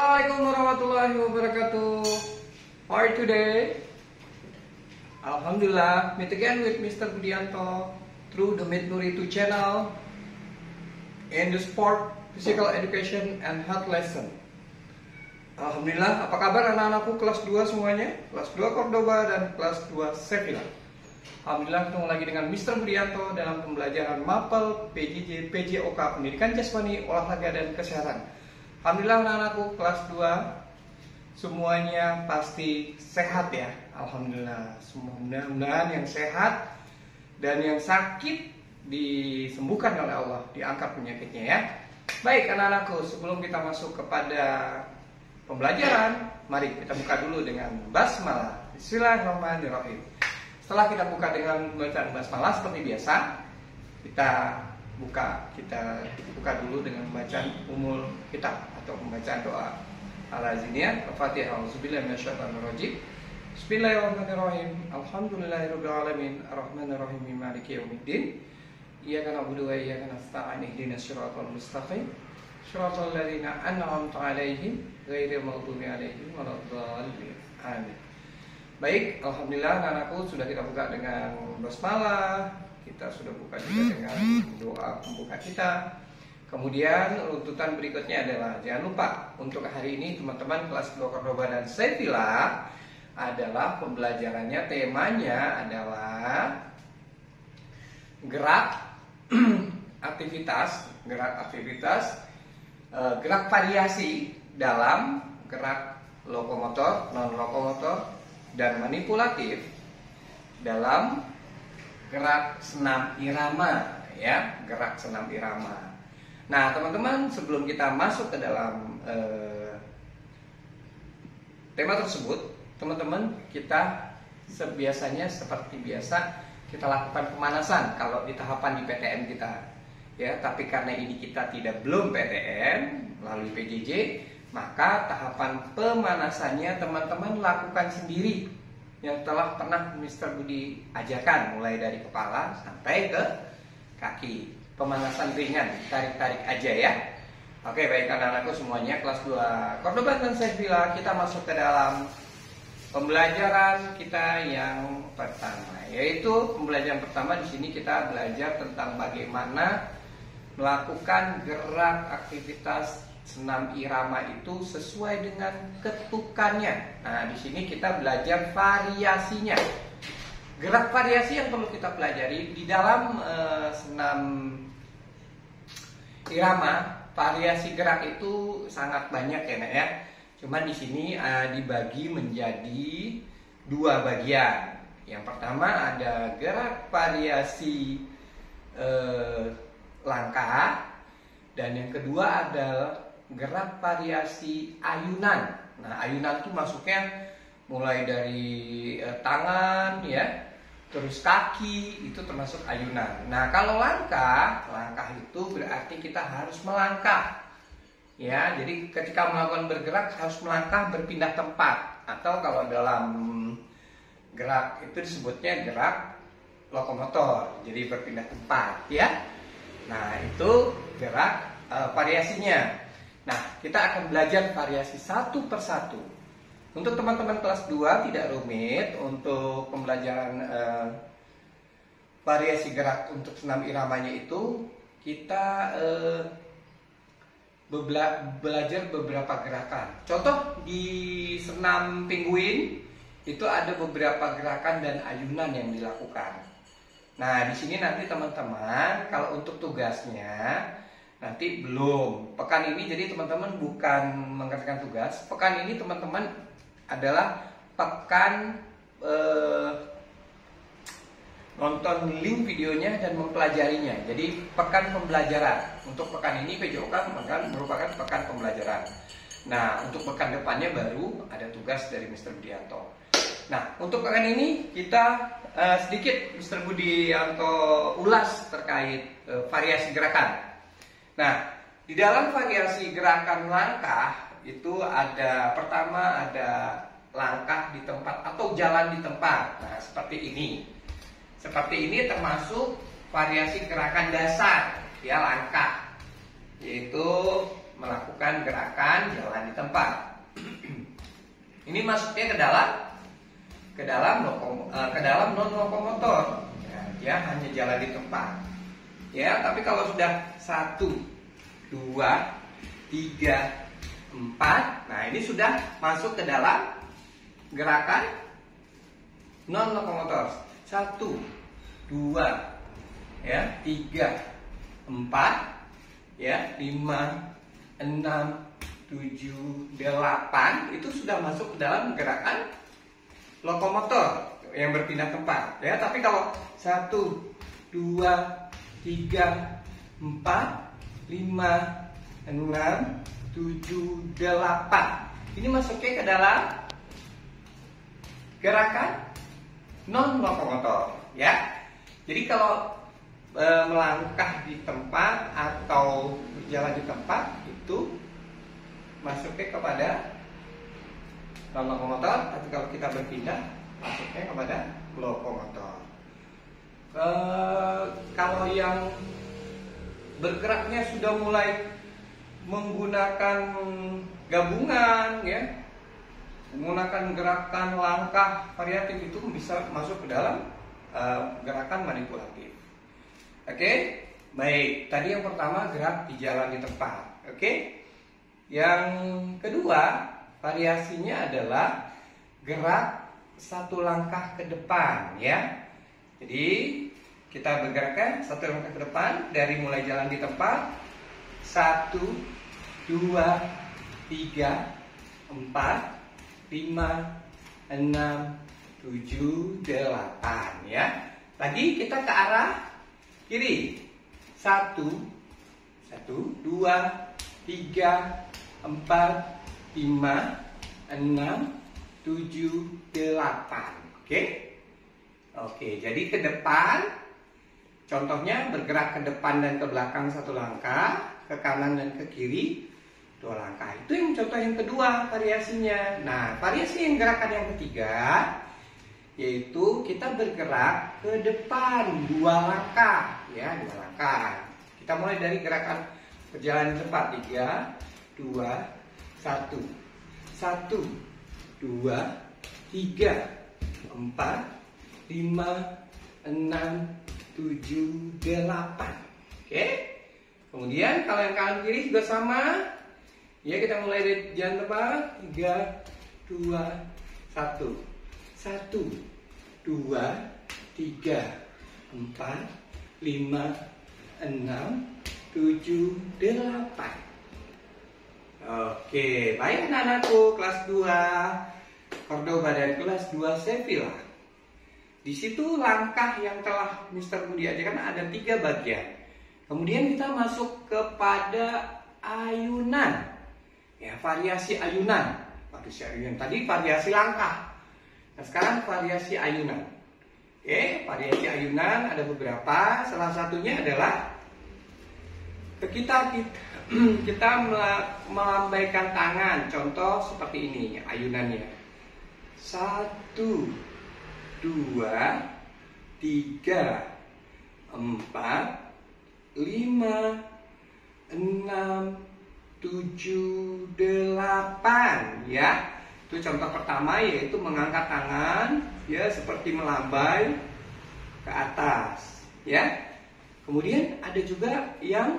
Assalamualaikum warahmatullahi wabarakatuh. How are you today? Alhamdulillah, meet again with Mr. Budianto through the Meet Nur 2 channel in the sport, physical education, and health lesson. Alhamdulillah, apa kabar anak-anakku kelas 2 semuanya? Kelas 2 Cordoba dan kelas 2 Sevilla. Alhamdulillah, ketemu lagi dengan Mr. Budianto dalam pembelajaran MAPEL, PJJ, PJOK, Pendidikan Jasmani, Olahraga, dan Kesehatan. Alhamdulillah anak-anakku kelas 2 semuanya pasti sehat ya. Alhamdulillah, semua mudah-mudahan yang sehat dan yang sakit disembuhkan oleh Allah, diangkat penyakitnya ya. Baik anak-anakku, sebelum kita masuk kepada pembelajaran, mari kita buka dulu dengan basmalah. Bismillahirrahmanirrahim. Setelah kita buka dengan bacaan basmalah seperti biasa, kita buka dulu dengan bacaan umul kitab atau pembacaan doa al-aziniyah. Al-Fatihah. Auzubillahi minasyaitonirrajim. Bismillahirrahmanirrahim. Alhamdulillahirabbil alamin, arrahmanirrahim, maliki yaumiddin. Iyyaka na'budu wa iyyaka nasta'in. Ihdinas siratal mustaqim. Shiratal ladzina an'amta 'alaihim ghairil maghdubi 'alaihim waladdallin. Amin. Baik, alhamdulillah anak-anakku sudah kita buka dengan basmalah. Kita sudah buka juga dengan doa pembuka kita. Kemudian runtutan berikutnya adalah jangan lupa untuk hari ini teman-teman kelas 2 Cordoba dan Sevilla adalah pembelajarannya, temanya adalah gerak aktivitas, gerak variasi dalam gerak lokomotor, non lokomotor, dan manipulatif dalam gerak senam irama ya, gerak senam irama. Nah teman-teman, sebelum kita masuk ke dalam tema tersebut, teman-teman kita biasanya seperti biasa kita lakukan pemanasan kalau di tahapan di PTN kita ya. Tapi karena ini kita belum PTN melalui PJJ, maka tahapan pemanasannya teman-teman lakukan sendiri yang telah pernah Mr. Budi ajarkan, mulai dari kepala sampai ke kaki. Pemanasan ringan, tarik-tarik aja ya. Oke, baik anak-anakku semuanya kelas 2 Cordoba dan Sevilla, kita masuk ke dalam pembelajaran kita yang pertama, yaitu pembelajaran pertama. Di sini kita belajar tentang bagaimana melakukan gerak aktivitas senam irama itu sesuai dengan ketukannya. Nah, di sini kita belajar variasinya. Gerak variasi yang perlu kita pelajari di dalam senam irama, variasi gerak itu sangat banyak ya, Nak ya. Cuman di sini dibagi menjadi 2 bagian. Yang pertama ada gerak variasi langkah, dan yang kedua adalah gerak variasi ayunan. Nah, ayunan itu masuknya mulai dari tangan ya, terus kaki, itu termasuk ayunan. Nah, kalau langkah itu berarti kita harus melangkah. Ya, jadi ketika melakukan bergerak harus melangkah, berpindah tempat, atau kalau dalam gerak itu disebutnya gerak lokomotor, jadi berpindah tempat ya. Nah, itu gerak variasinya. Nah, kita akan belajar variasi satu persatu. Untuk teman-teman kelas 2 tidak rumit untuk pembelajaran variasi gerak untuk senam iramanya itu. Kita belajar beberapa gerakan. Contoh di senam penguin itu ada beberapa gerakan dan ayunan yang dilakukan. Nah, di sini nanti teman-teman kalau untuk tugasnya nanti belum. Pekan ini jadi teman-teman bukan mengerjakan tugas. Pekan ini teman-teman adalah pekan nonton link videonya dan mempelajarinya. Jadi pekan pembelajaran. Untuk pekan ini PJOK merupakan pekan pembelajaran. Nah, untuk pekan depannya baru ada tugas dari Mr. Budianto. Nah, untuk pekan ini kita sedikit Mr. Budianto ulas terkait variasi gerakan. Nah, di dalam variasi gerakan langkah itu ada pertama ada langkah di tempat atau jalan di tempat. Nah, seperti ini. Seperti ini termasuk variasi gerakan dasar ya langkah, yaitu melakukan gerakan jalan di tempat. Ini masuknya ke dalam non lokomotor. Ya, dia hanya jalan di tempat. Ya, tapi kalau sudah 1, 2, 3, 4, nah ini sudah masuk ke dalam gerakan non lokomotor. 1, 2, ya, 3, 4, ya, 5, 6, 7, 8 itu sudah masuk ke dalam gerakan lokomotor yang berpindah tempat. Ya, tapi kalau 1, 2, 3, 4, 5, 6, 7, 8 ini masuknya ke dalam gerakan non lokomotor. Ya, jadi kalau melangkah di tempat atau berjalan di tempat itu masuknya kepada non lokomotor, tapi kalau kita berpindah masuknya kepada lokomotor. Kalau yang bergeraknya sudah mulai menggunakan gabungan, ya, menggunakan gerakan langkah variatif, itu bisa masuk ke dalam gerakan manipulatif. Oke, baik. Tadi yang pertama gerak di jalan di tempat. Oke, yang kedua variasinya adalah gerak satu langkah ke depan. Ya, jadi kita bergerakkan satu langkah ke depan dari mulai jalan di tempat. 1, 2, 3, 4, 5, 6, 7, 8. Ya, lagi kita ke arah kiri. 1, 2, 3, 4, 5, 6, 7, 8. Oke, jadi ke depan, contohnya bergerak ke depan dan ke belakang satu langkah, ke kanan dan ke kiri 2 langkah. Itu yang contoh yang kedua variasinya. Nah, variasi yang gerakan yang ketiga yaitu kita bergerak ke depan 2 langkah, ya, 2 langkah. Kita mulai dari gerakan berjalan di tempat. 3, 2, 1. 1, 2, 3, 4, 5, 6, 7, 8. Oke. Kemudian kalau yang kanan kiri juga sama. Ya, kita mulai dari jalan tempat. 3, 2, 1. 1, 2, 3, 4, 5, 6, 7, 8. Oke, baik anak-anakku kelas 2 Cordoba dan kelas 2 Sevilla. Di situ langkah yang telah Mr. Budi ajarkan ada 3 bagian. Kemudian kita masuk kepada ayunan. Ya, variasi ayunan. Tadi variasi langkah. Nah, sekarang variasi ayunan. Oke, variasi ayunan ada beberapa. Salah satunya adalah kita melambaikan tangan. Contoh seperti ini ayunannya. 1, 2, 3, 4, 5, 6, 7, 8. Ya. Itu contoh pertama, yaitu mengangkat tangan, ya, seperti melambai ke atas, ya. Kemudian ada juga yang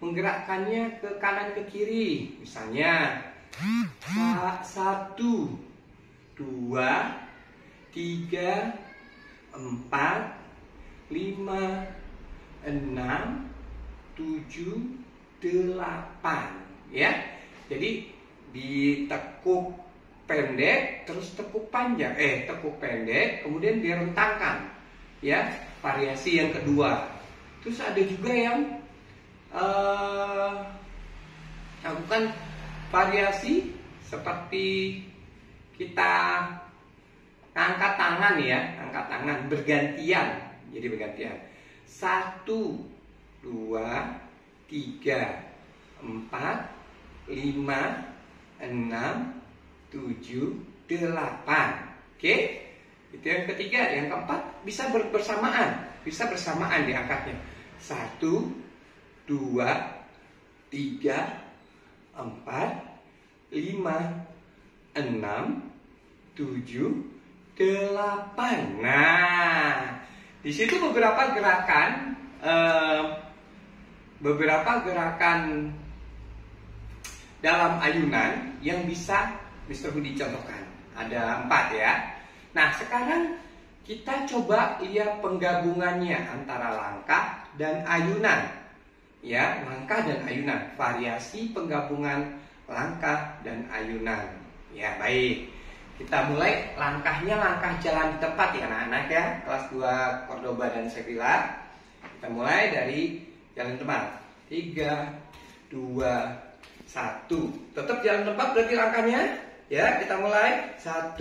menggerakkannya ke kanan ke kiri. Misalnya 1, 2, 3, 4, 5, 6, 7, 8. Ya. Jadi ditekuk pendek, terus tekuk panjang, tekuk pendek, kemudian direntangkan, ya, variasi yang kedua. Terus ada juga yang lakukan variasi seperti kita angkat tangan, ya, angkat tangan bergantian, jadi bergantian. 1, 2, 3, 4, 5, 6, 7, 8. Oke, itu yang ketiga. Yang keempat bisa bersamaan diangkatnya. 1, 2, 3, 4, 5, 6, 7, 8. Nah, di situ beberapa gerakan dalam ayunan yang bisa Mr. Budi contohkan. Ada 4 ya. Nah, sekarang kita coba lihat penggabungannya antara langkah dan ayunan. Ya, langkah dan ayunan. Variasi penggabungan langkah dan ayunan. Ya, baik. Kita mulai langkahnya langkah jalan di tempat ya anak-anak ya. Kelas 2 Cordoba dan Sevilla. Kita mulai dari jalan tempat. 3, 2, 1. Tetap jalan tempat berarti langkahnya. Ya, kita mulai. 1,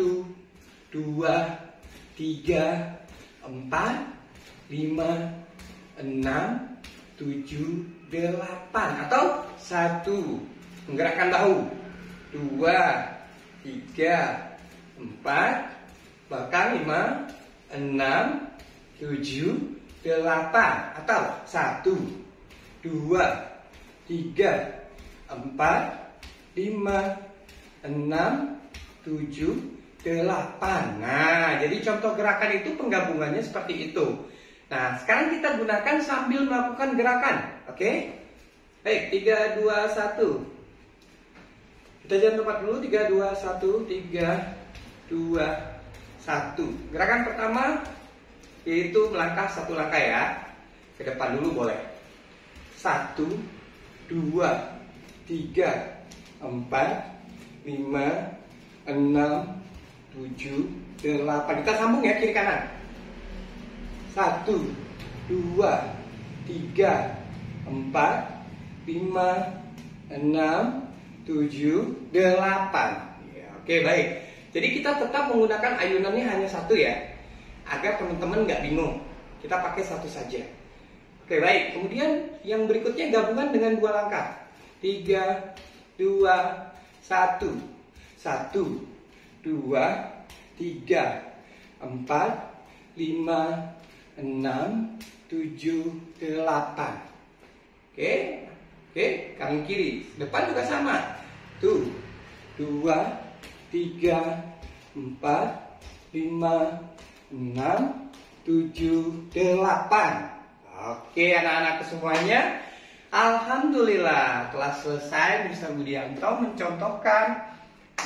2, 3, 4, 5, 6, 7, 8. Atau 1. Menggerakkan bahu. 2, 3, 4, bahkan 5, 6, 7, 8. Atau 1, 2, 3, 4, 5, 6, 7, 8. Nah, jadi contoh gerakan itu penggabungannya seperti itu. Nah, sekarang kita gunakan sambil melakukan gerakan. Oke? Baik, 3, 2, 1. Kita jalan tempat dulu. 3, 2, 1. 3, 2, 1. Gerakan pertama yaitu melangkah 1 langkah ya. Ke depan dulu boleh. 1, 2, 3, 4, 5, 6, 7, 8. Kita sambung ya kiri kanan. 1, 2, 3, 4, 5, 6, 7, 8. Ya, oke, baik. Jadi kita tetap menggunakan ayunannya hanya 1 ya, agar teman-teman nggak bingung. Kita pakai 1 saja. Oke, baik. Kemudian yang berikutnya gabungan dengan 2 langkah. 3, 2, 1. 1, 2, 3, 4, 5, 6, 7, 8. Oke, kanan kiri. Depan juga sama. Tuh, 2, 3, 4, 5, 6, 7, 8. Oke, anak-anak semuanya. Alhamdulillah telah selesai Mr. Budianto mencontohkan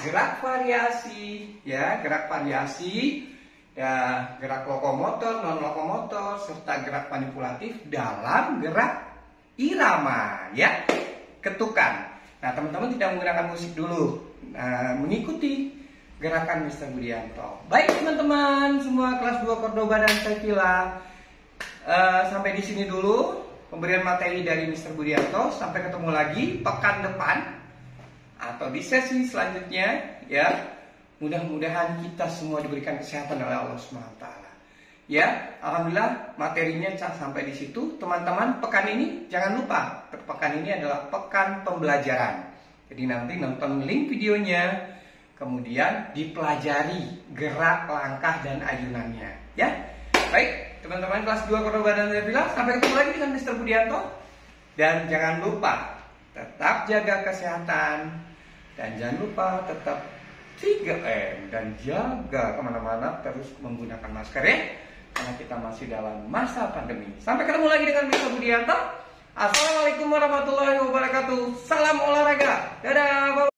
gerak variasi, ya, gerak variasi, ya, gerak lokomotor, non lokomotor, serta gerak manipulatif dalam gerak irama, ya, ketukan. Nah, teman-teman tidak menggunakan musik dulu, mengikuti gerakan Mr. Budianto. Baik teman-teman, semua kelas 2 Cordoba dan Sevilla, sampai di sini dulu pemberian materi dari Mr. Budianto. Sampai ketemu lagi pekan depan atau di sesi selanjutnya, ya. Mudah-mudahan kita semua diberikan kesehatan oleh Allah SWT. Ya, alhamdulillah materinya sampai di situ. Teman-teman, pekan ini jangan lupa, pekan ini adalah pekan pembelajaran. Jadi nanti nonton link videonya, kemudian dipelajari gerak, langkah, dan ayunannya. Ya, baik teman-teman kelas 2 Cordoba dan Sevilla, sampai ketemu lagi dengan Mr. Budianto. Dan jangan lupa tetap jaga kesehatan, dan jangan lupa tetap 3M dan jaga kemana-mana terus menggunakan masker ya, karena kita masih dalam masa pandemi. Sampai ketemu lagi dengan Mr. Budianto. Assalamualaikum warahmatullahi wabarakatuh. Salam olahraga. Dadah.